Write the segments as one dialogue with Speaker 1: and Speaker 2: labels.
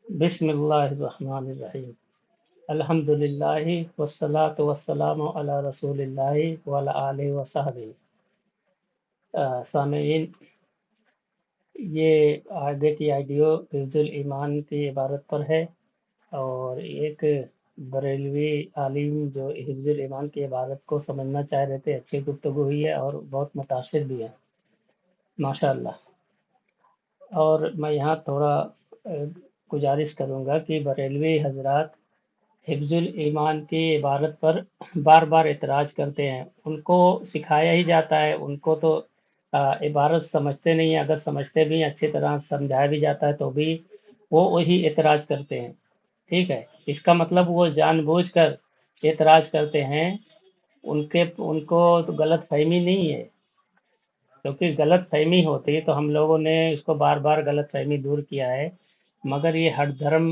Speaker 1: بسم اللہ الرحمن الرحیم الحمد للہ والصلاة والسلام علی رسول اللہ وعلی آلہ وصحبہ۔ سامعین، یہ آگے کی آڈیو حفظ الایمان کی عبارت پر ہے، اور ایک بریلوی عالم جو حفظ الایمان کی عبارت کو سمجھنا چاہ رہے تھے، اچھی گفتگو ہوئی ہے اور بہت متاثر بھی ہے ماشاءاللہ۔ اور میں یہاں تھوڑا گزارش کروں گا کہ بریلوی حضرات حفظ الایمان کی عبارت پر بار بار اعتراض کرتے ہیں۔ ان کو سکھایا ہی جاتا ہے، ان کو تو عبارت سمجھتے نہیں ہیں، اگر سمجھتے بھی اچھی طرح سمجھایا بھی جاتا ہے تو بھی وہ وہی اعتراض کرتے ہیں۔ ٹھیک ہے، اس کا مطلب وہ جان بوجھ کر اعتراض کرتے ہیں، ان کو تو غلط فہمی نہیں ہے، کیونکہ غلط فہمی ہوتی تو ہم لوگوں نے اس کو بار بار غلط فہمی دور کیا ہے، مگر یہ ہٹ دھرم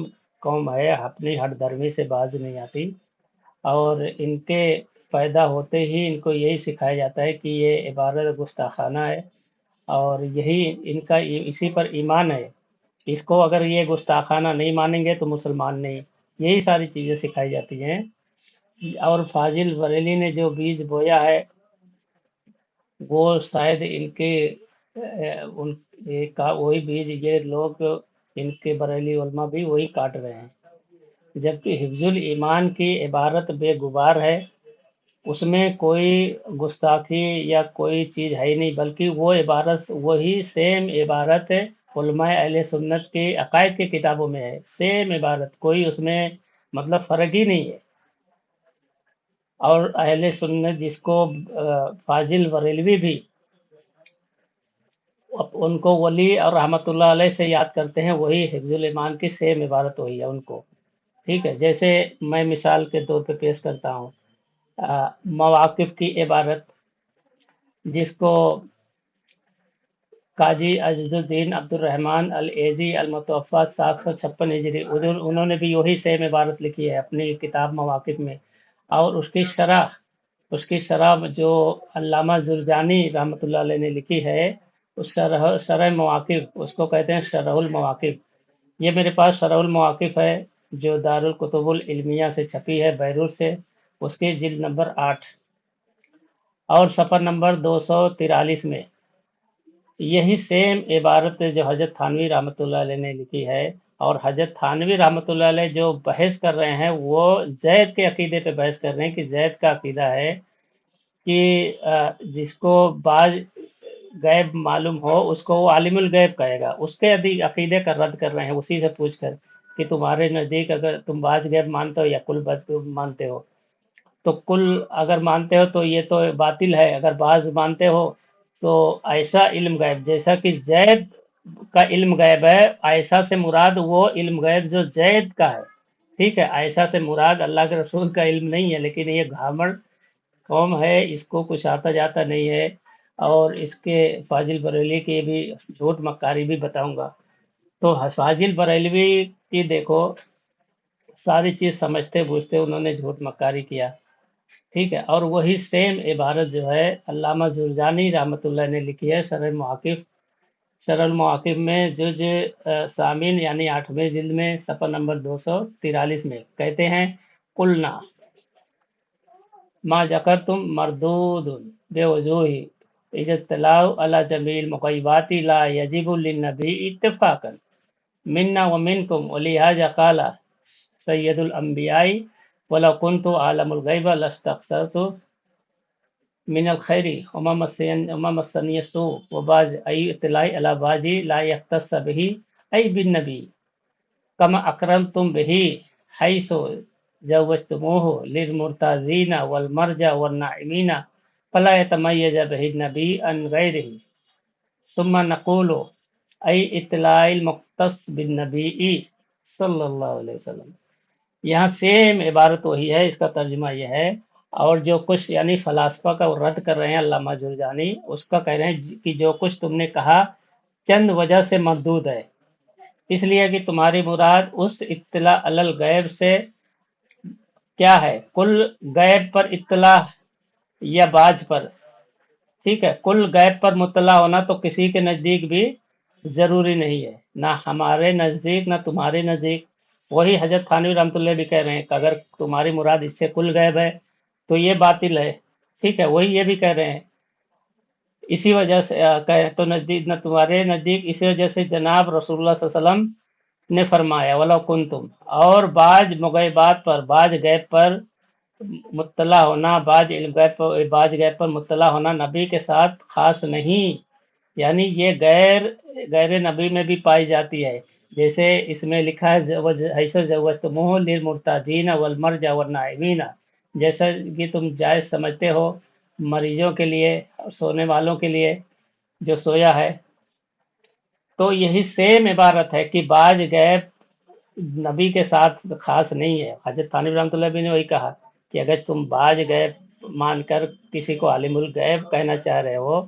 Speaker 1: قوم ہے، اپنی ہٹ دھرمی سے باز نہیں آتی، اور ان کے پیدا ہوتے ہی ان کو یہی سکھایا جاتا ہے کہ یہ عبارت گستاخانہ ہے، اور یہی ان کا اسی پر ایمان ہے۔ اس کو اگر یہ گستاخانہ نہیں مانیں گے تو مسلمان نہیں، یہی ساری چیزیں سکھائی جاتی ہیں۔ اور فاضل بریلی نے جو بیج بویا ہے وہ شاید ان کے وہی بیج یہ لوگ، ان کے بریلی علماء بھی وہی کاٹ رہے ہیں، جبکہ حفظ الایمان کی عبارت بے غبار ہے، اس میں کوئی گستاخی یا کوئی چیز ہے ہی نہیں، بلکہ وہ عبارت وہی سیم عبارت علماء اہل سنت کے عقائد کی کتابوں میں ہے، سیم عبارت، کوئی اس میں مطلب فرق ہی نہیں ہے۔ اور اہل سنت جس کو فاضل بریلوی بھی ان کو ولی اور رحمت اللہ علیہ سے یاد کرتے ہیں، وہی حفظ الایمان کی سیم عبارت وہی ہے ان کو۔ ٹھیک ہے، جیسے میں مثال کے طور پہ پیش کرتا ہوں مواقف کی عبارت، جس کو قاضی عزیز الدین عبد الرحمن العیزی المتوفی 756 ہجری، انہوں نے بھی وہی سیم عبارت لکھی ہے اپنی کتاب مواقف میں، اور اس کی شرح جو علامہ زرجانی رحمۃ اللہ علیہ نے لکھی ہے، اس شرح مواقف، اس کو کہتے ہیں شرح المواقف۔ یہ میرے پاس شرح المواقف ہے جو دارالکتب العلمیہ سے چھپی ہے بیروت سے، اس کی جلد نمبر 8 اور صفحہ نمبر 243 میں یہی سیم عبارت جو حضرت تھانوی رحمۃ اللہ علیہ نے لکھی ہے، اور حضرت تھانوی رحمۃ اللہ علیہ جو بحث کر رہے ہیں وہ زید کے عقیدے پہ بحث کر رہے ہیں، کہ زید کا عقیدہ ہے کہ جس کو بعض غیب معلوم ہو اس کو وہ عالم الغیب کہے گا، اس کے عقیدے کا رد کر رہے ہیں اسی سے پوچھ کر کہ تمہارے نزدیک اگر تم بعض غیب مانتے ہو یا کل مانتے ہو، تو کل اگر مانتے ہو تو یہ تو باطل ہے، اگر بعض مانتے ہو تو ایسا علم غیب جیسا کہ زید کا علم غیب ہے، ایسا سے مراد وہ علم غیب جو زید کا ہے۔ ٹھیک ہے، ایسا سے مراد اللہ کے رسول کا علم نہیں ہے، لیکن یہ گھامڑ قوم ہے، اس کو کچھ آتا جاتا نہیں ہے، اور اس کے فاضل بریلی کی بھی جھوٹ مکاری بھی بتاؤں گا۔ تو فاضل بریلوی کی دیکھو ساری چیز سمجھتے بوجھتے انہوں نے جھوٹ مکاری کیا، ٹھیک ہے، اور وہی سیم عبارت جو ہے علامہ زرجانی رحمۃ اللہ نے لکھی ہے شرح المواقف میں جز ثامن یعنی 8ویں جلد میں صفحہ نمبر 243 میں کہتے ہیں قلنا ما ذکرتم مردود بوجوہ اذا اطلاع علی جمیع المغیبات لا یجب للنبی اتفاقا منا ومنکم ولہذا قال سید الانبیاء وَلَوْ كُنْتُ عَالَمُ الْغَيْبَ لَاسْتَكْثَرْتُ مِنَ الْخَيْرِ وَمَا مَسَّنِيَ السُّوءُ وَبَعْضُ أَيُّ اطلاع عَلَى بَعْضِ لَا يَخْتَصُّ بِهِ أَيْ بِالنَّبِيِّ كَمَا أَكْرَمْتُمْ بِهِ حَيْثُ زَوَّجْتُمُوهُ لِلْمُرْتَضِينَ وَالْمَرْجَى وَالنَّاعِمِينَ فَلَا يَتَمَيَّزَ بِهِ النَّبِيُّ عَنْ غَيْرِهِ ثُمَّ نَقُولُ أَيْ اطلاع المختص بالنبي صلی اللہ علیہ وسلم۔ یہاں سیم عبارت وہی ہے، اس کا ترجمہ یہ ہے، اور جو کچھ یعنی فلاسفہ کا رد کر رہے ہیں علامہ جرجانی، اس کا کہہ رہے ہیں کہ جو کچھ تم نے کہا چند وجہ سے مردود ہے، اس لیے کہ تمہاری مراد اس اطلاع علی الغیب سے کیا ہے، کل غیب پر اطلاع یا بعض پر۔ ٹھیک ہے، کل غیب پر مطلع ہونا تو کسی کے نزدیک بھی ضروری نہیں ہے، نہ ہمارے نزدیک نہ تمہارے نزدیک۔ وہی حضرت تھانوی رحمۃ اللہ بھی کہہ رہے ہیں کہ اگر تمہاری مراد اس سے کل غیب ہے تو یہ باطل ہے، ٹھیک ہے، وہی یہ بھی کہہ رہے ہیں۔ اسی وجہ سے کہے تو نزدیک نہ تمہارے نزدیک، اسی وجہ سے جناب رسول اللہ صلی اللہ علیہ وسلم نے فرمایا وَلَوْ كُنْتُمْ، اور بعض مغیبات پر، بعض غیب پر مطلع ہونا، بعض علم غیب پر، بعض غیب پر مطلع ہونا نبی کے ساتھ خاص نہیں، یعنی یہ غیر نبی میں بھی پائی جاتی ہے۔ جیسے اس میں لکھا ہے حیث زوجتموہ للمرتدین والمرجع والنائمین، جیسا کہ تم جائز سمجھتے ہو مریضوں کے لیے، سونے والوں کے لیے جو سویا ہے۔ تو یہی سیم عبارت ہے کہ بعض غیب نبی کے ساتھ خاص نہیں ہے۔ حضرت تھانوی رحمۃ اللہ بھی نے وہی کہا کہ اگر تم بعض غیب مان کر کسی کو عالم الغیب کہنا چاہ رہے ہو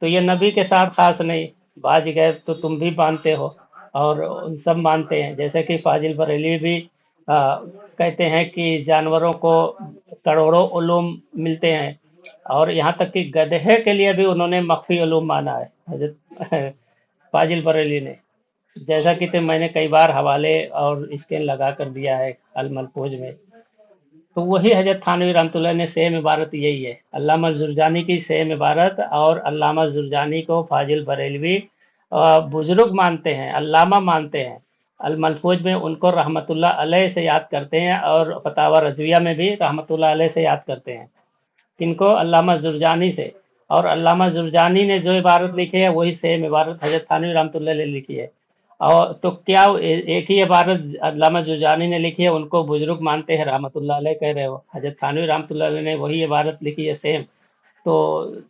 Speaker 1: تو یہ نبی کے ساتھ خاص نہیں، بعض غیب تو تم بھی مانتے ہو اور سب مانتے ہیں۔ جیسے کہ فاضل بریلوی بھی کہتے ہیں کہ جانوروں کو کروڑوں علوم ملتے ہیں، اور یہاں تک کہ گدھے کے لیے بھی انہوں نے مخفی علوم مانا ہے حضرت فاضل بریلوی نے، جیسا کہ میں نے کئی بار حوالے اور اسکین لگا کر دیا ہے الملفوظ میں۔ تو وہی حضرت تھانوی رحمۃ اللہ نے سیم عبارت یہی ہے، علامہ زرجانی کی سیم عبارت، اور علامہ زرجانی کو فاضل بریلوی بزرگ مانتے ہیں، علامہ مانتے ہیں۔ الملفوظ میں ان کو رحمۃ اللہ علیہ سے یاد کرتے ہیں، اور فتاوی رضویہ میں بھی رحمۃ اللہ علیہ سے یاد کرتے ہیں، کن کو؟ علامہ زرجانی سے۔ اور علامہ زرجانی نے جو عبارت لکھی ہے وہی سیم عبارت حضرت تھانوی رحمۃ اللہ نے لکھی ہے۔ اور تو کیا ایک ہی عبارت علامہ زرجانی نے لکھی ہے، ان کو بزرگ مانتے ہیں، رحمۃ اللہ علیہ کہہ رہے ہو، حضرت تھانوی رحمۃ اللہ علیہ نے وہی عبارت لکھی ہے سیم، تو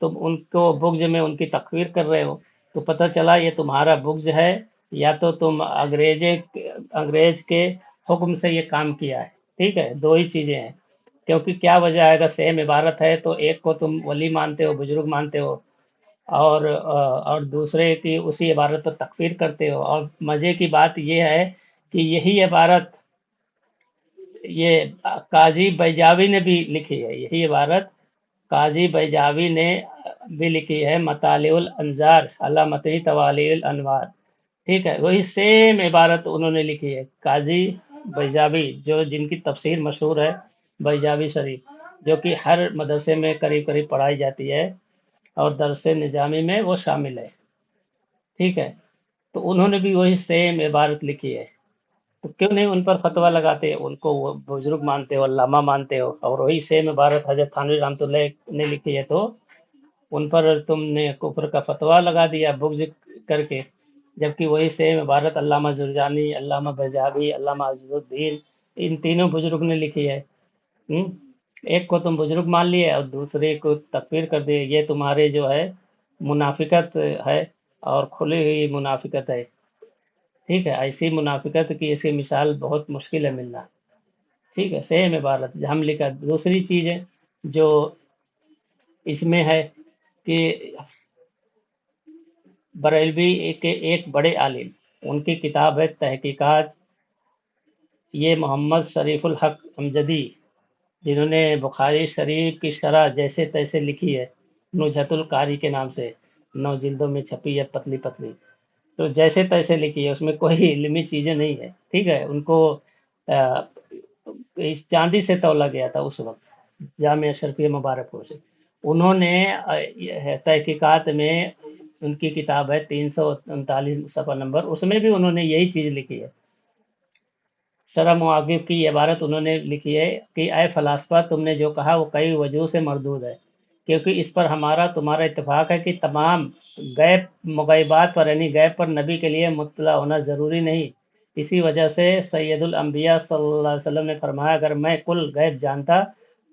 Speaker 1: تم ان کو بغض میں ان کی تکفیر کر رہے ہو۔ تو پتہ چلا یہ تمہارا بغض ہے، یا تو تم انگریز کے حکم سے یہ کام کیا ہے، ٹھیک ہے، دو ہی چیزیں ہیں۔ کیونکہ کیا وجہ ہے، اگر سیم عبارت ہے تو ایک کو تم ولی مانتے ہو، بزرگ مانتے ہو، اور دوسرے کی اسی عبارت پر تکفیر کرتے ہو۔ اور مزے کی بات یہ ہے کہ یہی عبارت یہ قاضی بیجاوی نے بھی لکھی ہے، یہی عبارت قاضی بیجاوی نے بھی لکھی ہے، مطالع الانظار علی متن توالی الانوار، ٹھیک ہے، وہی سیم عبارت انہوں نے لکھی ہے، قاضی بیجاوی، جو جن کی تفسیر مشہور ہے بیجاوی شریف، جو کہ ہر مدرسے میں قریب قریب پڑھائی جاتی ہے، اور درس نظامی میں وہ شامل ہے، ٹھیک ہے۔ تو انہوں نے بھی وہی سیم عبارت لکھی ہے، تو کیوں نہیں ان پر فتویٰ لگاتے؟ ان کو وہ بزرگ مانتے ہو، علامہ مانتے ہو، اور وہی سیم عبارت حضرت تھانوی رحمۃ اللہ نے لکھی ہے، تو ان پر تم نے کفر کا فتویٰ لگا دیا بغض کر کے، جبکہ وہی سیم عبارت علامہ زرجانی، علامہ بیجاوی، علامہ عزیز الدین، ان تینوں بزرگ نے لکھی ہے۔ ایک کو تم بزرگ مان لیے اور دوسرے کو تکفیر کر دیے، یہ تمہارے جو ہے منافقت ہے، اور کھلی ہوئی منافقت ہے، ٹھیک ہے۔ ایسی منافقت کی ایسی مثال بہت مشکل ہے ملنا، ٹھیک ہے، سیم عبارت ہم لکھا۔ دوسری چیز ہے جو اس میں ہے کہ بریلوی کے ایک بڑے عالم، ان کی کتاب ہے تحقیقات، یہ محمد شریف الحق امجدی، جنہوں نے بخاری شریف کی شرح جیسے تیسے لکھی ہے، نزہۃ القاری کے نام سے، 9 جلدوں میں چھپی ہے، پتلی پتلی، تو جیسے تیسے لکھی ہے، اس میں کوئی علمی چیزیں نہیں ہے، ٹھیک ہے۔ ان کو چاندی سے تولا گیا تھا اس وقت، جامعہ اشرفیہ مبارک پور سے۔ انہوں نے تحقیقات میں، ان کی کتاب ہے 339 صفحہ نمبر، اس میں بھی انہوں نے یہی چیز لکھی ہے۔ شرح مواقف کی یہ عبارت انہوں نے لکھی ہے کہ اے فلاسفہ، تم نے جو کہا وہ کئی وجوہ سے مردود ہے، کیونکہ اس پر ہمارا تمہارا اتفاق ہے کہ تمام غیب مغیبات پر، یعنی غیب پر نبی کے لیے مطلع ہونا ضروری نہیں۔ اسی وجہ سے سید الانبیاء صلی اللہ علیہ وسلم نے فرمایا، اگر میں کل غیب جانتا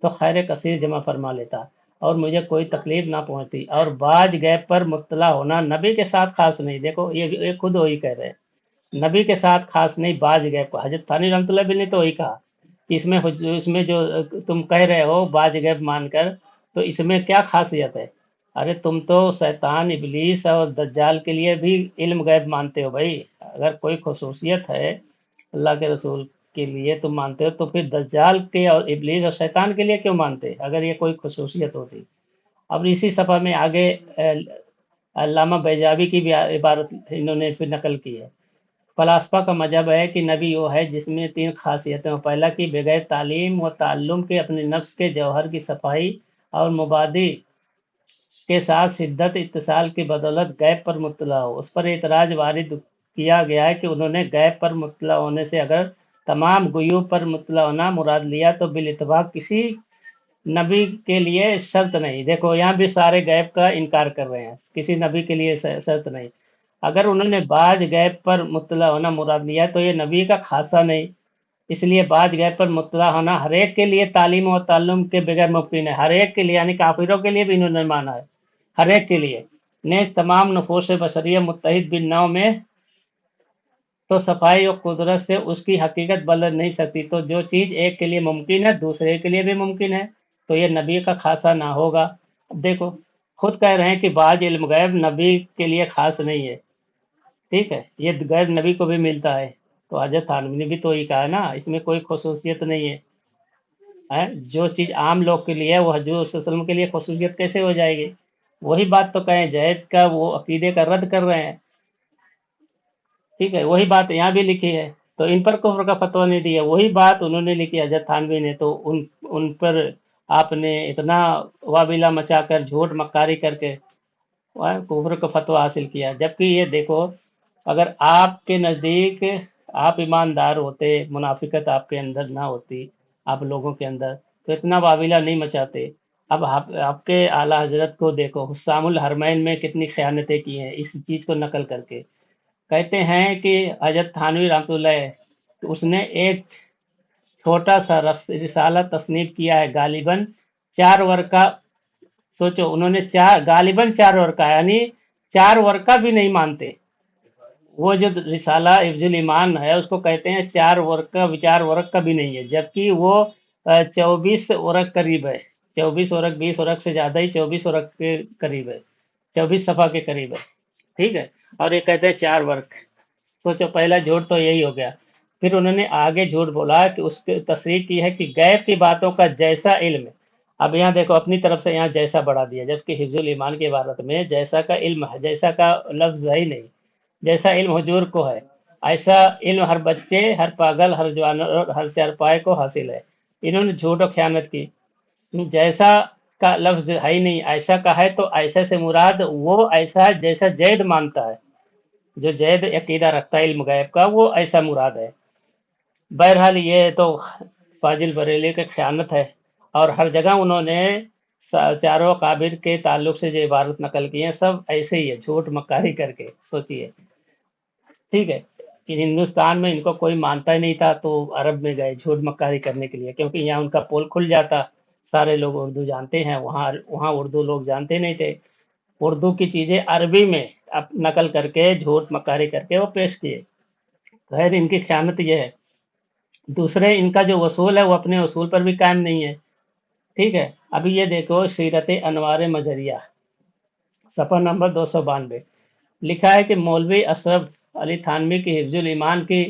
Speaker 1: تو خیر کثیر جمع فرما لیتا اور مجھے کوئی تکلیف نہ پہنچتی، اور بعض غیب پر مطلع ہونا نبی کے ساتھ خاص نہیں۔ دیکھو یہ خود وہی کہہ رہے ہیں، نبی کے ساتھ خاص نہیں، بعض غیب کو۔ حضرت ثانی رحمۃ اللہ نے تو وہی کہا کہ اس میں جو تم کہہ رہے ہو بعض غیب مان کر، تو اس میں کیا خاصیت ہے؟ ارے تم تو شیطان، ابلیس اور دجال کے لیے بھی علم غیب مانتے ہو بھائی۔ اگر کوئی خصوصیت ہے اللہ کے رسول کے لیے تم مانتے ہو، تو پھر دجال کے اور ابلیس اور شیطان کے لیے کیوں مانتے اگر یہ کوئی خصوصیت ہوتی؟ اب اسی صفحہ میں آگے علامہ بیجاوی کی بھی عبارت انہوں نے پھر نقل کی ہے۔ فلاسفہ کا مذہب ہے کہ نبی وہ ہے جس میں 3 خاصیتیں ہوں۔ پہلا کہ بغیر تعلیم و تعلم کے اپنے نفس کے جوہر کی صفائی اور مبادی کے ساتھ شدت اتصال کی بدولت غیب پر مطلع ہو۔ اس پر اعتراض وارد کیا گیا ہے کہ انہوں نے غیب پر مطلع ہونے سے اگر تمام غیوب پر مطلع ہونا مراد لیا تو بالاتفاق کسی نبی کے لیے شرط نہیں۔ دیکھو یہاں بھی سارے غیب کا انکار کر رہے ہیں، کسی نبی کے لیے شرط نہیں۔ اگر انہوں نے بعض غیب پر مطلع ہونا مراد لیا تو یہ نبی کا خاصہ نہیں، اس لیے بعض غیب پر مطلع ہونا ہر ایک کے لیے تعلیم و تعلم کے بغیر ممکن ہے۔ ہر ایک کے لیے یعنی کافروں کے لیے بھی انہوں نے مانا ہے، ہر ایک کے لیے۔ نیز تمام نفوس بشریہ متحد بالنوع میں تو صفائی و قدرت سے اس کی حقیقت بدل نہیں سکتی، تو جو چیز ایک کے لیے ممکن ہے دوسرے کے لیے بھی ممکن ہے، تو یہ نبی کا خاصہ نہ ہوگا۔ اب دیکھو خود کہہ رہے ہیں کہ بعض علم غیب نبی کے لیے خاص نہیں ہے، ٹھیک ہے، یہ غیر نبی کو بھی ملتا ہے۔ تو حضرت تھانوی نے بھی تو یہ کہا ہے نا، اس میں کوئی خصوصیت نہیں ہے، جو چیز عام لوگ کے لیے ہے وہ حضور صلی اللہ علیہ وسلم کے لیے خصوصیت کیسے ہو جائے گی؟ وہی بات تو کہیں جہید کا وہ عقیدے کا رد کر رہے ہیں، ٹھیک ہے، وہی بات یہاں بھی لکھی ہے، تو ان پر کفر کا فتویٰ نہیں دیا، وہی بات انہوں نے لکھی حضرت تھانوی نے، تو ان پر آپ نے اتنا وابلہ مچا کر جھوٹ مکاری کر کے کفر کا فتویٰ حاصل کیا۔ جبکہ یہ دیکھو اگر آپ کے نزدیک آپ ایماندار ہوتے، منافقت آپ کے اندر نہ ہوتی، آپ لوگوں کے اندر، تو اتنا وابلہ نہیں مچاتے۔ اب آپ کے اعلیٰ حضرت کو دیکھو، حسام الحرمین میں کتنی خیانتیں کی ہیں اس چیز کو نقل کر کے۔ کہتے ہیں کہ حضرت تھانوی رحمۃ اللہ اس نے ایک چھوٹا سا رسالہ تصنیف کیا ہے، غالباً 4 ورقہ، سوچو انہوں نے غالباً 4 ورقہ، یعنی 4 ورقہ بھی نہیں مانتے۔ وہ جو رسالہ حفظ الایمان ہے اس کو کہتے ہیں 4 ورق کا بھی نہیں ہے، جبکہ وہ 24 ورق قریب ہے، 24 ورق 20 ورق سے زیادہ ہی 24 ورق کے قریب ہے، 24 صفحہ کے قریب ہے، ٹھیک ہے، اور یہ کہتے ہیں 4 ورق۔ سوچو پہلا جھوٹ تو یہی ہو گیا۔ پھر انہوں نے آگے جھوٹ بولا کہ اس کی تصریح کی ہے کہ غیب کی باتوں کا جیسا علم ہے۔ اب یہاں دیکھو اپنی طرف سے یہاں جیسا بڑھا دیا، جبکہ حفظ الایمان کی عبارت میں جیسا کا علم ہے، جیسا کا لفظ ہے ہی نہیں، جیسا علم حضور کو ہے، ایسا علم ہر بچے، ہر پاگل، ہر جوانور، ہر چارپائے کو حاصل ہے۔ انہوں نے جھوٹ و خیانت کی، جیسا کا لفظ ہے ہی نہیں، ایسا کا ہے، تو ایسا سے مراد وہ ایسا ہے جیسا زید مانتا ہے، جو زید عقیدہ رکھتا ہے علم غیب کا، وہ ایسا مراد ہے۔ بہرحال یہ تو فاضل بریلی کی خیانت ہے، اور ہر جگہ انہوں نے چاروں قابر کے تعلق سے جو عبارت نقل کی ہیں سب ایسے ہی ہے، جھوٹ مکاری کر کے، سوچیے، ٹھیک ہے، کہ ہندوستان میں ان کو کوئی مانتا ہی نہیں تھا تو عرب میں گئے جھوٹ مکاری کرنے کے لیے، کیونکہ یہاں ان کا پول کھل جاتا، سارے لوگ اردو جانتے ہیں، وہاں اردو لوگ جانتے نہیں تھے، اردو کی چیزیں عربی میں نقل کر کے جھوٹ مکاری کر کے وہ پیش کیے۔ غیر ان کی خیانت یہ ہے۔ دوسرے ان کا جو اصول ہے وہ اپنے اصول پر بھی قائم نہیں ہے، ٹھیک ہے۔ ابھی یہ دیکھو سیرت انوار مجریہ صفحہ نمبر 292 لکھا ہے کہ مولوی اشرف علی تھانوی کی حفظ الایمان کی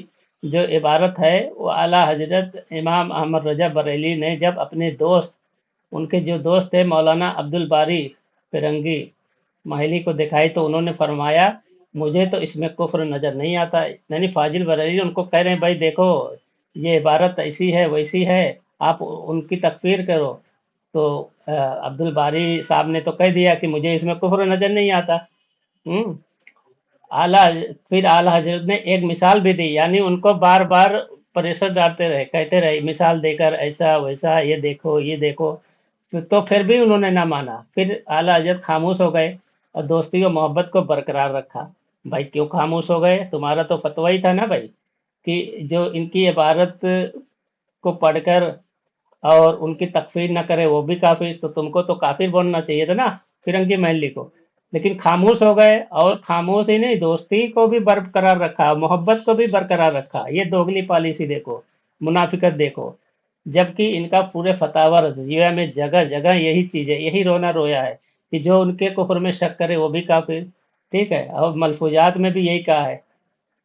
Speaker 1: جو عبارت ہے وہ اعلیٰ حضرت امام احمد رضا بریلی نے جب اپنے دوست، ان کے جو دوست تھے مولانا عبد الباری فرنگی محلی کو دکھائی تو انہوں نے فرمایا مجھے تو اس میں کفر نظر نہیں آتا، یعنی فاضل بریلی ان کو کہہ رہے ہیں بھائی دیکھو یہ عبارت ایسی ہے ویسی ہے، آپ ان کی تکفیر کرو، تو عبد الباری صاحب نے تو کہہ دیا کہ مجھے اس میں کفر نظر نہیں آتا۔ پھر اعلیٰ حضرت نے ایک مثال بھی دی، یعنی ان کو بار بار پریشر ڈالتے رہے، کہتے رہے مثال دے کر ایسا ویسا، یہ دیکھو یہ دیکھو، تو پھر بھی انہوں نے نہ مانا۔ پھر اعلیٰ حضرت خاموش ہو گئے اور دوستی و محبت کو برقرار رکھا۔ بھائی کیوں خاموش ہو گئے؟ تمہارا تو فتویٰ ہی تھا نا بھائی کہ جو ان کی عبارت کو پڑھ کر اور ان کی تکفیر نہ کرے وہ بھی کافر، تو تم کو تو کافر بولنا چاہیے تھا نا فرنگی محلی کو، لیکن خاموش ہو گئے، اور خاموش ہی نہیں دوستی کو بھی برقرار رکھا، محبت کو بھی برقرار رکھا۔ یہ دوگلی پالیسی دیکھو، منافقت دیکھو، جبکہ ان کا پورے فتاوی رضویہ میں جگہ جگہ یہی چیز ہے، یہی رونا رویا ہے کہ جو ان کے کفر میں شک کرے وہ بھی کافر، ٹھیک ہے، اور ملفوظات میں بھی یہی کہا ہے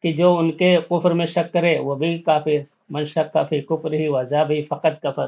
Speaker 1: کہ جو ان کے کفر میں شک کرے وہ بھی کافر، من شک فی کفرہ وذا بہ فقد کفر۔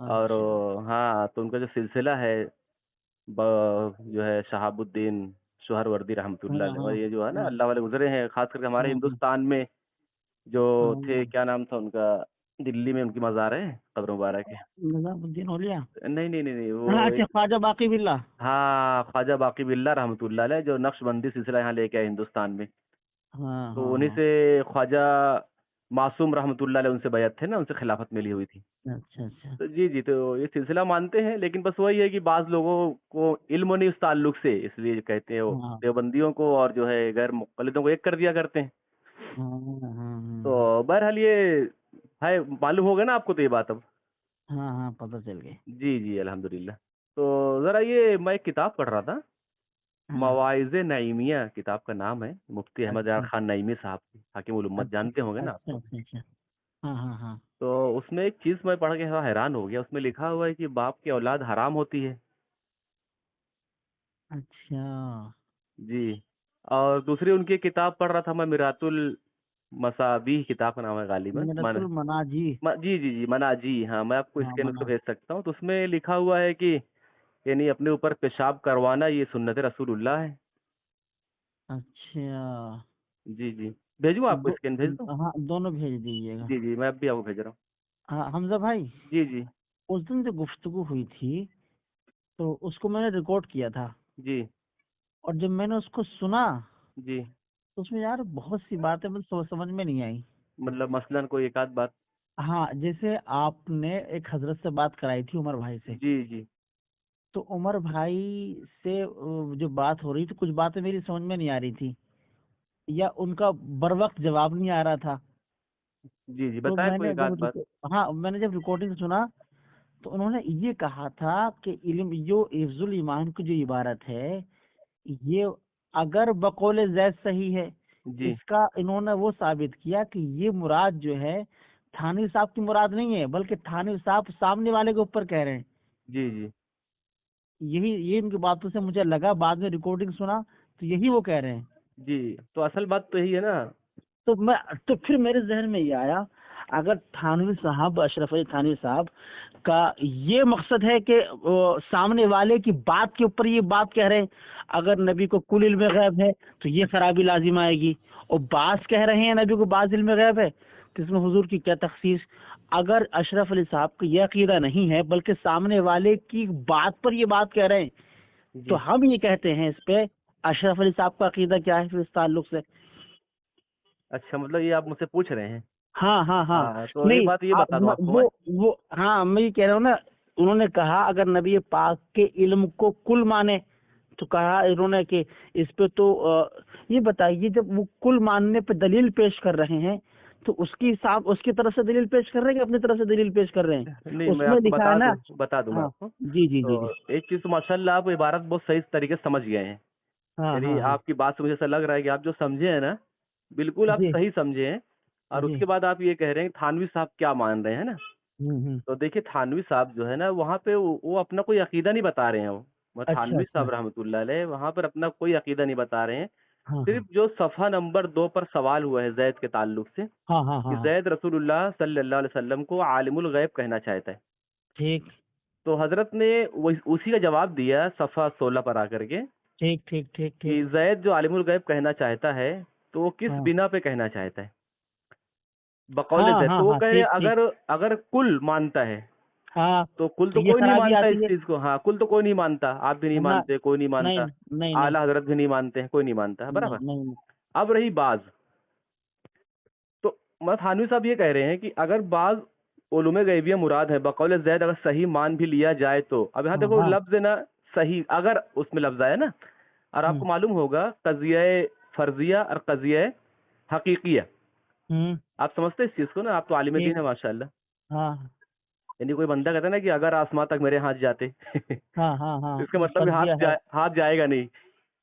Speaker 2: اور
Speaker 3: اچھا
Speaker 2: ہاں تو ان کا جو سلسلہ ہے جو ہے شہاب الدین سہروردی رحمۃ اللہ
Speaker 3: ہاں
Speaker 2: علیہ، اور
Speaker 3: ہاں
Speaker 2: یہ جو ہے نا
Speaker 3: ہاں
Speaker 2: اللہ والے گزرے ہیں، خاص کر کے ہمارے
Speaker 3: ہاں
Speaker 2: ہندوستان میں جو
Speaker 3: ہاں
Speaker 2: تھے، کیا نام تھا ان کا، دلی میں ان کی مزار ہے، قبر مبارک ہے۔
Speaker 3: نظام الدین اولیا.
Speaker 2: نہیں نہیں نہیں نہیں،
Speaker 3: ہاں
Speaker 2: وہ
Speaker 3: اچھا خواجہ باقی باللہ.
Speaker 2: ہاں خواجہ باقی باللہ رحمۃ اللہ علیہ، جو نقش بندی سلسلہ یہاں لے کے آئے ہندوستان میں،
Speaker 3: ہاں
Speaker 2: تو
Speaker 3: ہاں
Speaker 2: انہیں
Speaker 3: ہاں.
Speaker 2: سے خواجہ معصوم رحمۃ اللہ علیہ ان سے بیعت تھے نا، ان سے خلافت ملی ہوئی تھی۔
Speaker 3: اچھا اچھا.
Speaker 2: تو جی جی، تو یہ سلسلہ مانتے ہیں، لیکن بس وہی ہے کہ بعض لوگوں کو علم نہیں اس تعلق سے، اس لیے کہتے ہیں وہ
Speaker 3: ہاں
Speaker 2: دیوبندیوں کو اور جو ہے غیر مقلدوں کو ایک کر دیا کرتے ہیں۔
Speaker 3: ہاں ہاں
Speaker 2: تو بہرحال یہ ہے، معلوم ہوگا نا آپ کو تو یہ بات اب۔
Speaker 3: ہاں ہاں پتہ چل گئی.
Speaker 2: جی جی الحمدللہ۔ تو ذرا یہ میں ایک کتاب پڑھ رہا تھا،
Speaker 3: ہاں
Speaker 2: مواعظ نعیمیہ کتاب کا نام ہے، مفتی احمد یار
Speaker 3: اچھا
Speaker 2: خان نعیمی صاحب کی، حاکم الامت
Speaker 3: اچھا
Speaker 2: جانتے ہوں گے نا آپ
Speaker 3: اچھا
Speaker 2: تو۔
Speaker 3: اچھا اچھا. ہاں ہاں ہاں.
Speaker 2: تو اس میں ایک چیز میں پڑھ کے تھوڑا حیران ہو گیا، اس میں لکھا ہوا ہے کہ باپ کی اولاد حرام ہوتی ہے۔
Speaker 3: اچھا.
Speaker 2: جی، اور دوسری ان کی کتاب پڑھ رہا تھا میں، میرات المصابیح کتاب کا نام ہے غالباً،
Speaker 3: منت المناجی.
Speaker 2: جی جی جی مناجی، ہاں میں آپ کو
Speaker 3: ہاں
Speaker 2: اسکین اس کو
Speaker 3: منا.
Speaker 2: بھیج سکتا ہوں، تو اس میں لکھا ہوا ہے کہ یعنی اپنے اوپر پیشاب کروانا یہ سنت رسول اللہ ہے۔
Speaker 3: اچھا.
Speaker 2: جی جی، بھیجوں آپ کو
Speaker 3: دو.
Speaker 2: اسکین بھیج دوں؟
Speaker 3: ہاں دونوں بھیج دیجیے گا.
Speaker 2: جی جی میں اب بھی آپ کو بھیج رہا
Speaker 3: ہاں حمزہ بھائی،
Speaker 2: ہوں۔ جی جی
Speaker 3: اس دن جو گفتگو ہوئی تھی تو اس کو میں نے ریکارڈ کیا تھا،
Speaker 2: جی
Speaker 3: اور جب میں نے اس کو سنا
Speaker 2: جی،
Speaker 3: تو اس میں یار بہت سی باتیں مجھے سمجھ میں نہیں آئی.
Speaker 2: مطلب مثلاً کوئی ایک آدھ بات؟
Speaker 3: ہاں جیسے آپ نے ایک حضرت سے بات کرائی تھی عمر بھائی سے،
Speaker 2: جی جی
Speaker 3: تو عمر بھائی سے جو بات ہو رہی تھی کچھ باتیں میری سمجھ میں نہیں آ رہی تھی، یا ان کا بر وقت جواب نہیں آ رہا تھا.
Speaker 2: جی جی،
Speaker 3: تو
Speaker 2: بتائیں
Speaker 3: میں
Speaker 2: کوئی
Speaker 3: نے
Speaker 2: ایک
Speaker 3: جب
Speaker 2: آدھ بات۔
Speaker 3: ہاں میں نے جب ریکارڈنگ سنا تو انہوں نے یہ کہا تھا کہ علم جو حفظ الایمان کی جو عبارت ہے یہ اگر بقول زید صحیح ہے،
Speaker 2: جی
Speaker 3: اس کا انہوں نے وہ ثابت کیا کہ یہ مراد جو ہے تھانوی صاحب کی مراد نہیں ہے، بلکہ تھانوی صاحب سامنے والے کے اوپر کہہ رہے ہیں.
Speaker 2: جی جی
Speaker 3: یہ ان کی باتوں سے مجھے لگا، بعد میں ریکارڈنگ سنا تو یہی وہ کہہ رہے ہیں.
Speaker 2: جی، تو اصل بات تو یہی ہے نا۔
Speaker 3: تو پھر میرے ذہن میں یہ آیا، اگر تھانوی صاحب اشرف علی تھانوی صاحب کا یہ مقصد ہے کہ سامنے والے کی بات کے اوپر یہ بات کہہ رہے ہیں، اگر نبی کو کل علم غیب ہے تو یہ خرابی لازم آئے گی، اور بعض کہہ رہے ہیں نبی کو بعض علم غیب ہے تو اس میں حضور کی کیا تخصیص. اگر اشرف علی صاحب کو یہ عقیدہ نہیں ہے بلکہ سامنے والے کی بات پر یہ بات کہہ رہے ہیں،
Speaker 2: جی
Speaker 3: تو ہم یہ کہتے ہیں اس پہ اشرف علی صاحب کا عقیدہ کیا ہے پھر اس تعلق سے.
Speaker 2: اچھا، مطلب یہ آپ مجھ سے پوچھ رہے ہیں؟
Speaker 3: ہاں ہاں ہاں.
Speaker 2: ہاں تو یہ
Speaker 3: نہیں
Speaker 2: بات یہ بتا دوں آپ کو میں۔
Speaker 3: وہ ہاں میں یہ کہہ رہا ہوں نا، انہوں نے کہا اگر نبی پاک کے علم کو کل مانے تو کہا انہوں نے کہ اس پہ تو یہ بتائیے جب وہ کل ماننے پہ دلیل پیش کر رہے ہیں تو اس کی طرف سے دلیل پیش کر رہے ہیں کہ اپنی طرف سے دلیل پیش کر رہے ہیں؟
Speaker 2: نہیں
Speaker 3: اس
Speaker 2: میں
Speaker 3: میں
Speaker 2: آپ کو
Speaker 3: لکھا ہے نا.
Speaker 2: بتا دوں میں
Speaker 3: ہاں
Speaker 2: آپ کو۔
Speaker 3: جی جی جی
Speaker 2: تو
Speaker 3: جی.
Speaker 2: ایک چیز تو ماشاء اللہ آپ عبارت بہت صحیح طریقے سے سمجھ گئے ہیں،
Speaker 3: ہاں
Speaker 2: یعنی
Speaker 3: ہاں ہاں
Speaker 2: آپ کی بات سے مجھے ایسا لگ رہا ہے کہ آپ جو سمجھے ہیں نا بالکل آپ
Speaker 3: جی
Speaker 2: صحیح سمجھے ہیں، اور اس
Speaker 3: جی.
Speaker 2: کے بعد آپ یہ کہہ رہے ہیں کہ تھانوی صاحب کیا مان رہے ہیں نا۔
Speaker 3: ہوں.
Speaker 2: تو دیکھیے تھانوی صاحب جو ہے نا وہاں پہ وہ اپنا کوئی عقیدہ نہیں بتا رہے ہیں، وہ
Speaker 3: اچھا
Speaker 2: تھانوی
Speaker 3: اچھا.
Speaker 2: صاحب رحمۃ اللہ علیہ وہاں پر اپنا کوئی عقیدہ نہیں بتا رہے ہیں،
Speaker 3: ہاں
Speaker 2: صرف جو صفحہ نمبر 2 پر سوال ہوا ہے زید کے تعلق سے
Speaker 3: ہاں ہاں
Speaker 2: کہ
Speaker 3: ہاں ہاں.
Speaker 2: زید رسول اللہ صلی اللہ علیہ وسلم کو عالم الغیب کہنا چاہتا ہے،
Speaker 3: ٹھیک
Speaker 2: تو حضرت نے اسی کا جواب دیا صفحہ 16 پر آ کر کے
Speaker 3: ٹھیک ٹھیک ٹھیک ٹھیک.
Speaker 2: کہ زید جو عالم الغیب کہنا چاہتا ہے تو وہ کس
Speaker 3: ہاں
Speaker 2: بنا پہ کہنا چاہتا ہے بقول
Speaker 3: ہاں
Speaker 2: زید،
Speaker 3: ہاں
Speaker 2: تو وہ
Speaker 3: ہاں.
Speaker 2: کہہ رہے ہیں
Speaker 3: ٹھیک ٹھیک.
Speaker 2: اگر کل مانتا ہے
Speaker 3: ہاں
Speaker 2: تو کل
Speaker 3: تو
Speaker 2: تو
Speaker 3: یہ
Speaker 2: کوئی نہیں
Speaker 3: خرابی
Speaker 2: مانتا اس
Speaker 3: آتی ہے.
Speaker 2: چیز کو، ہاں کل تو کوئی نہیں مانتا، آپ بھی نہیں
Speaker 3: نہ
Speaker 2: مانتے، کوئی نہیں
Speaker 3: نہیں
Speaker 2: مانتا،
Speaker 3: نہیں نہیں
Speaker 2: اعلیٰ حضرت بھی نہیں مانتے ہیں، کوئی نہیں مانتا ہے، برابر۔
Speaker 3: نہیں.
Speaker 2: اب رہی بعض، تو تھانوی صاحب یہ کہہ رہے ہیں کہ اگر بعض علوم غیبیہ مراد ہے بقول زید اگر صحیح مان بھی لیا جائے تو اب یہاں
Speaker 3: ہاں
Speaker 2: دیکھو
Speaker 3: ہاں.
Speaker 2: لفظ ہے نا صحیح، اگر اس میں لفظ آیا نا، اور آپ کو معلوم ہوگا قضیہ فرضیہ اور قضیہ حقیقیہ، آپ سمجھتے اس چیز کو نا، آپ تو عالم
Speaker 3: ٹھیک.
Speaker 2: دین ہے ماشاء اللہ،
Speaker 3: ہاں
Speaker 2: یعنی کوئی بندہ کہتا ہے نا کہ اگر آسمان تک میرے ہاتھ جاتے
Speaker 3: ہاں ہاں ہاں.
Speaker 2: اس کا مطلب
Speaker 3: قضیہ ہے.
Speaker 2: ہاتھ جائے گا نہیں،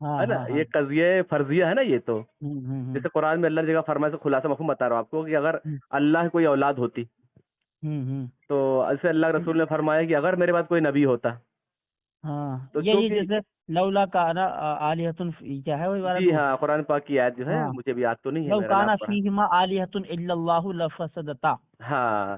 Speaker 3: ہاں
Speaker 2: ہے نا،
Speaker 3: ہاں ہاں.
Speaker 2: یہ قضیہ فرضیہ ہے نا یہ تو،
Speaker 3: ہوں.
Speaker 2: جیسے قرآن میں اللہ جگہ فرمائے، سے خلاصہ مفہوم بتا رہا ہوں آپ کو کہ اگر اللہ کی کوئی اولاد ہوتی تو ایسے اللہ رسول نے فرمایا کہ اگر میرے پاس کوئی نبی ہوتا،
Speaker 3: ہاں
Speaker 2: تو
Speaker 3: یہ
Speaker 2: چونکہ
Speaker 3: جیسے لولا کانا آلیہۃ، کیا ہے وہ عبارت
Speaker 2: جی
Speaker 3: وہ؟
Speaker 2: ہاں قرآن پاک کی آیت جو ہے
Speaker 3: ہاں
Speaker 2: مجھے بھی یاد تو نہیں ہے،
Speaker 3: لو
Speaker 2: میرا
Speaker 3: کانا
Speaker 2: نام پڑھا،
Speaker 3: فیہما آلیہۃ الا اللہ لفسدتا.
Speaker 2: ہاں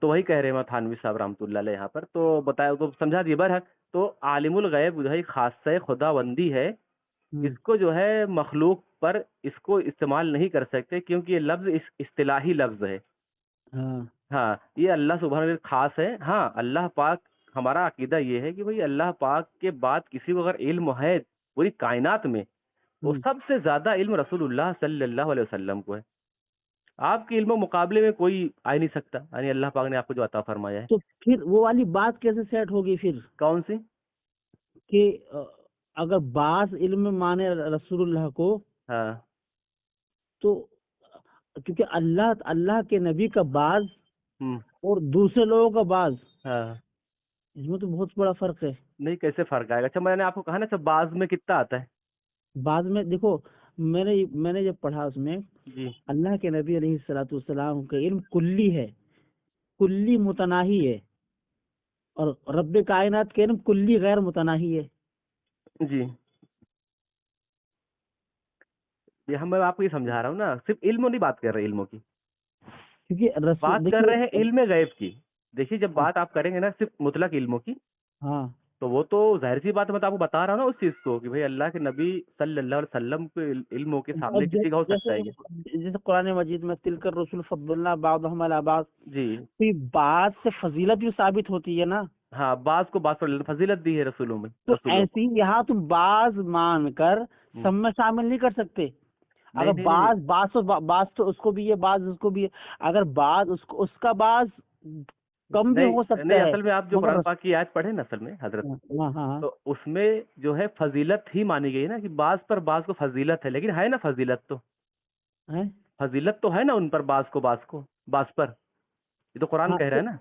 Speaker 2: تو وہی کہہ رہے ہیں تھانوی صاحب رحمۃ اللہ علیہ یہاں پر، تو بتایا تو سمجھا دیے برحق. تو عالم الغیب جو ہے خاصہ خدا بندی ہے، اس کو جو ہے مخلوق پر اس کو استعمال نہیں کر سکتے، کیونکہ یہ لفظ اصطلاحی لفظ ہے.
Speaker 3: ہاں
Speaker 2: ہاں یہ اللہ سبحانہ خاص ہے. ہاں اللہ پاک، ہمارا عقیدہ یہ ہے کہ بھئی اللہ پاک کے بعد کسی کو اگر علم ہے پوری کائنات میں، تو
Speaker 3: ہوں.
Speaker 2: سب سے زیادہ علم رسول اللہ صلی اللہ علیہ وسلم کو ہے. آپ کے علم و مقابلے میں کوئی آ ہی نہیں سکتا، یعنی اللہ پاک نے آپ کو جو عطا فرمایا ہے.
Speaker 3: تو پھر وہ والی بات کیسے سیٹ ہوگی پھر
Speaker 2: کون سی؟
Speaker 3: کہ اگر بعض علم میں مانے رسول اللہ کو،
Speaker 2: ہاں
Speaker 3: تو کیونکہ اللہ کے نبی کا بعض
Speaker 2: ہم،
Speaker 3: اور دوسرے لوگوں کا بعض،
Speaker 2: ہاں
Speaker 3: اس میں تو بہت بڑا فرق ہے.
Speaker 2: نہیں کیسے فرق آئے گا؟ اچھا میں نے آپ کو کہا نا، اچھا بعض میں کتنا آتا ہے؟
Speaker 3: بعض میں دیکھو، میں نے جب پڑھا اس میں،
Speaker 2: جی
Speaker 3: اللہ کے نبی علیہ الصلوۃ والسلام کا علم کلی ہے، کلی متناہی ہے، اور رب کائنات کا علم کلی غیر متناہی ہے.
Speaker 2: جی یہ میں آپ کو یہ سمجھا رہا ہوں نا، صرف علم نہیں بات کر رہے علموں کی،
Speaker 3: کیونکہ
Speaker 2: بات کر رہے ہیں علم غیب کی. دیکھیے جب بات آپ کریں گے نا صرف مطلق علموں کی،
Speaker 3: ہاں
Speaker 2: تو وہ تو ظاہر سی بات ہے، میں تو آپ کو بتا رہا ہوں نا اس چیز کو کہ بھئی اللہ کے نبی صلی اللہ علیہ وسلم کے علموں کے سامنے کسی کا ہو سکتا ہے یہ.
Speaker 3: جیسے قرآن مجید میں تلک الرسل فضلنا بعضهم علی بعض،
Speaker 2: جی
Speaker 3: تو یہ بات سے فضیلت بھی ثابت ہوتی ہے نا.
Speaker 2: ہاں بعض کو بعض پر فضیلت دی ہے رسولوں میں،
Speaker 3: تو
Speaker 2: رسولوں کو.
Speaker 3: ایسی یہاں تم بعض مان کر سب میں شامل نہیں کر سکتے.
Speaker 2: نہیں
Speaker 3: اگر
Speaker 2: نہیں نہیں
Speaker 3: بعض تو اس کو بھی ہے، بعض اس کو بھی ہے. اگر بعض اس کا بعض کم بھی
Speaker 2: نہیں
Speaker 3: ہو سکتا
Speaker 2: نہیں،
Speaker 3: ہے،
Speaker 2: اصل میں آپ جو
Speaker 3: مگر
Speaker 2: قرآن پاک کی آیت پڑھیں نا اصل میں حضرت،
Speaker 3: ہاں ہاں
Speaker 2: تو اس میں جو ہے فضیلت ہی مانی گئی نا، کہ بعض پر بعض کو فضیلت ہے، لیکن ہے نا فضیلت تو،
Speaker 3: ہیں؟
Speaker 2: فضیلت تو ہے نا ان پر، بعض پر، یہ تو قرآن
Speaker 3: ہاں
Speaker 2: کہہ رہا ہے نا.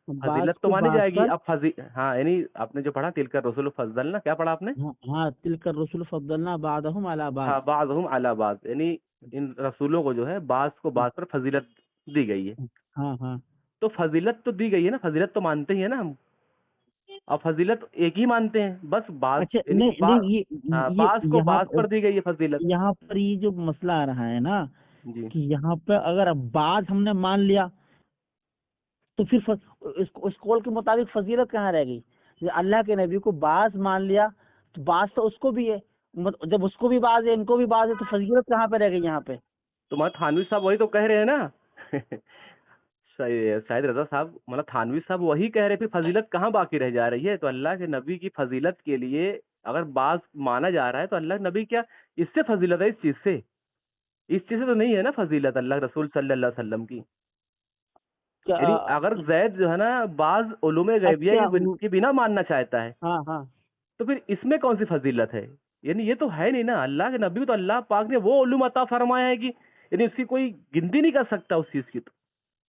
Speaker 3: بعض
Speaker 2: فضیلت تو
Speaker 3: کو
Speaker 2: مانی
Speaker 3: بعض
Speaker 2: جائے گی.
Speaker 3: پر،
Speaker 2: اب ہاں یعنی آپ نے جو پڑھا تلک الرسل فضلنا، کیا پڑھا آپ نے؟
Speaker 3: ہاں تلک الرسل فضلنا بعضهم علی بعض.
Speaker 2: ہاں بعضهم علی بعض، یعنی ان رسولوں کو جو ہے بعض کو بعض پر فضیلت دی گئی ہے.
Speaker 3: ہاں ہاں
Speaker 2: تو فضیلت تو دی گئی ہے نا، فضیلت تو مانتے ہی ہے نا ہم، اور فضیلت ایک ہی مانتے ہیں بس. بعض
Speaker 3: اچھا
Speaker 2: یعنی
Speaker 3: نہیں
Speaker 2: بعض،
Speaker 3: نہیں،
Speaker 2: ہاں
Speaker 3: یہ
Speaker 2: بعض کو بعض پر دی گئی ہے فضیلت.
Speaker 3: یہاں پر یہ جو مسئلہ آ رہا ہے نا،
Speaker 2: جی
Speaker 3: کہ یہاں پہ اگر بعض ہم نے مان لیا تو پھر اس قول کے مطابق فضیلت کہاں رہ گئی؟ اللہ کے نبی کو بعض مان لیا تو بعض تو اس کو بھی ہے، جب اس کو بھی بعض ہے ان کو بھی بعض ہے، تو فضیلت کہاں پہ رہ گئی یہاں پہ؟
Speaker 2: تمہارے تھانوی صاحب وہی تو کہہ رہے ہیں نا. شاہد رضا صاحب مطلب تھانوی صاحب وہی کہہ رہے، پھر فضیلت کہاں باقی رہ جا رہی ہے؟ تو اللہ کے نبی کی فضیلت کے لیے اگر بعض مانا جا رہا ہے تو اللہ کے نبی کیا اس سے فضیلت ہے؟ اس چیز سے تو نہیں ہے نا فضیلت اللہ رسول صلی اللہ علیہ وسلم کی. یعنی اگر زید جو ہے نا بعض علوم غیبیہ
Speaker 3: اچھا
Speaker 2: کے بنا ماننا چاہتا ہے،
Speaker 3: ہاں ہاں
Speaker 2: تو پھر اس میں کون سی فضیلت ہے؟ یعنی یہ تو ہے نہیں نا. اللہ کے نبی کو تو اللہ پاک نے وہ علوم عطا فرمایا ہے کہ یعنی اس کی کوئی گنتی نہیں کر سکتا اس چیز کی.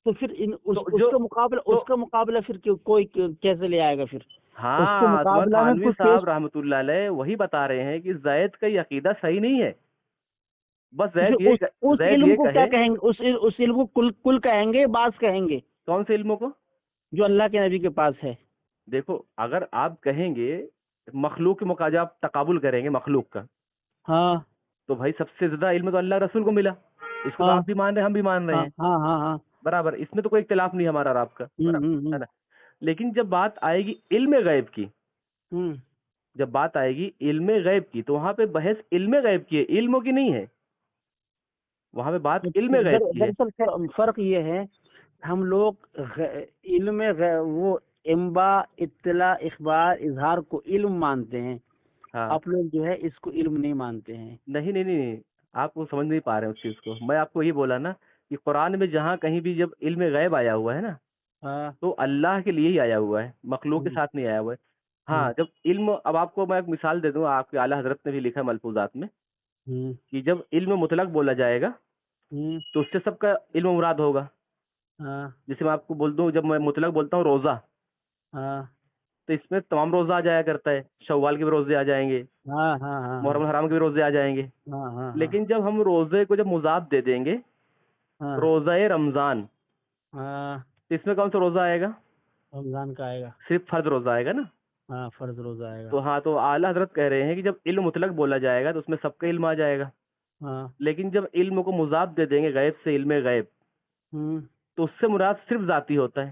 Speaker 3: تو پھر
Speaker 2: تو
Speaker 3: اس کا مقابلہ پھر کوئی کیسے لے آئے گا پھر؟ اس کے
Speaker 2: ہاں تمہارے
Speaker 3: مقابلہ میں
Speaker 2: تھانوی
Speaker 3: کچھ
Speaker 2: صاحب رحمۃ اللہ علیہ وہی بتا رہے ہیں کہ زید کا یہ عقیدہ صحیح نہیں ہے. بس زید
Speaker 3: اس
Speaker 2: زید
Speaker 3: علم
Speaker 2: یہ
Speaker 3: کو کیا
Speaker 2: کہے.
Speaker 3: کہیں گے؟ اس علم کو کل کہیں گے، بعض کہیں گے؟
Speaker 2: کون سے علموں کو؟
Speaker 3: جو اللہ کے نبی کے پاس ہے.
Speaker 2: دیکھو اگر آپ کہیں گے مخلوق کے مقابلے آپ تقابل کریں گے مخلوق کا،
Speaker 3: ہاں
Speaker 2: تو بھائی سب سے زیادہ علم تو اللہ رسول کو ملا. اس کو تو
Speaker 3: ہاں
Speaker 2: آپ بھی مان رہے ہیں، ہم بھی مان رہے
Speaker 3: ہاں
Speaker 2: ہیں
Speaker 3: ہاں ہاں ہاں
Speaker 2: برابر. اس میں تو کوئی اختلاف نہیں ہمارا اور آپ کا، ہے نا. لیکن جب بات آئے گی علم غیب کی، جب بات آئے گی علم غیب کی، تو وہاں پہ بحث علم غیب کی ہے، علموں کی نہیں ہے. وہاں پہ بات علم غیب کی ہے.
Speaker 3: دراصل فرق یہ ہے، ہم لوگ علم وہ انبا، اطلاع، اخبار، اظہار کو علم مانتے ہیں.
Speaker 2: ہاں
Speaker 3: آپ لوگ جو ہے اس کو علم نہیں مانتے ہیں.
Speaker 2: نہیں آپ وہ سمجھ نہیں پا رہے ہیں اس چیز کو. میں آپ کو یہ بولا نا کہ قرآن میں جہاں کہیں بھی جب علم غیب آیا ہوا ہے نا،
Speaker 3: ہاں
Speaker 2: تو اللہ کے لیے ہی آیا ہوا ہے، مخلوق کے ساتھ نہیں آیا ہوا ہے. ہاں جب علم، اب آپ کو میں ایک مثال دے دوں، آپ کے اعلیٰ حضرت نے بھی لکھا ہے ملفوظات میں کہ جب علم مطلق بولا جائے گا تو اس سے سب کا علم مراد ہوگا.
Speaker 3: ہاں
Speaker 2: جیسے میں آپ کو بول دوں، جب میں مطلق بولتا ہوں روزہ،
Speaker 3: ہاں
Speaker 2: تو اس میں تمام روزہ آ جایا کرتا ہے، شوال کے بھی روزے آ جائیں گے،
Speaker 3: ہاں ہاں ہاں
Speaker 2: محرم الحرام کے بھی روزے آ جائیں گے.
Speaker 3: ہاں ہاں
Speaker 2: لیکن جب ہم روزے کو جب مضاف دے دیں گے،
Speaker 3: ہاں
Speaker 2: روزہ رمضان،
Speaker 3: ہاں
Speaker 2: تو اس میں کون سا روزہ آئے گا؟
Speaker 3: رمضان کا آئے گا.
Speaker 2: صرف فرض روزہ آئے گا نا.
Speaker 3: ہاں فرض روزہ آئے گا.
Speaker 2: تو ہاں تو اعلیٰ حضرت کہہ رہے ہیں کہ جب علم مطلق بولا جائے گا تو اس میں سب کا علم آ جائے گا.
Speaker 3: ہاں
Speaker 2: لیکن جب علم کو مضاف دے دیں گے غیب سے، علم غیب، تو اس سے مراد صرف ذاتی ہوتا ہے.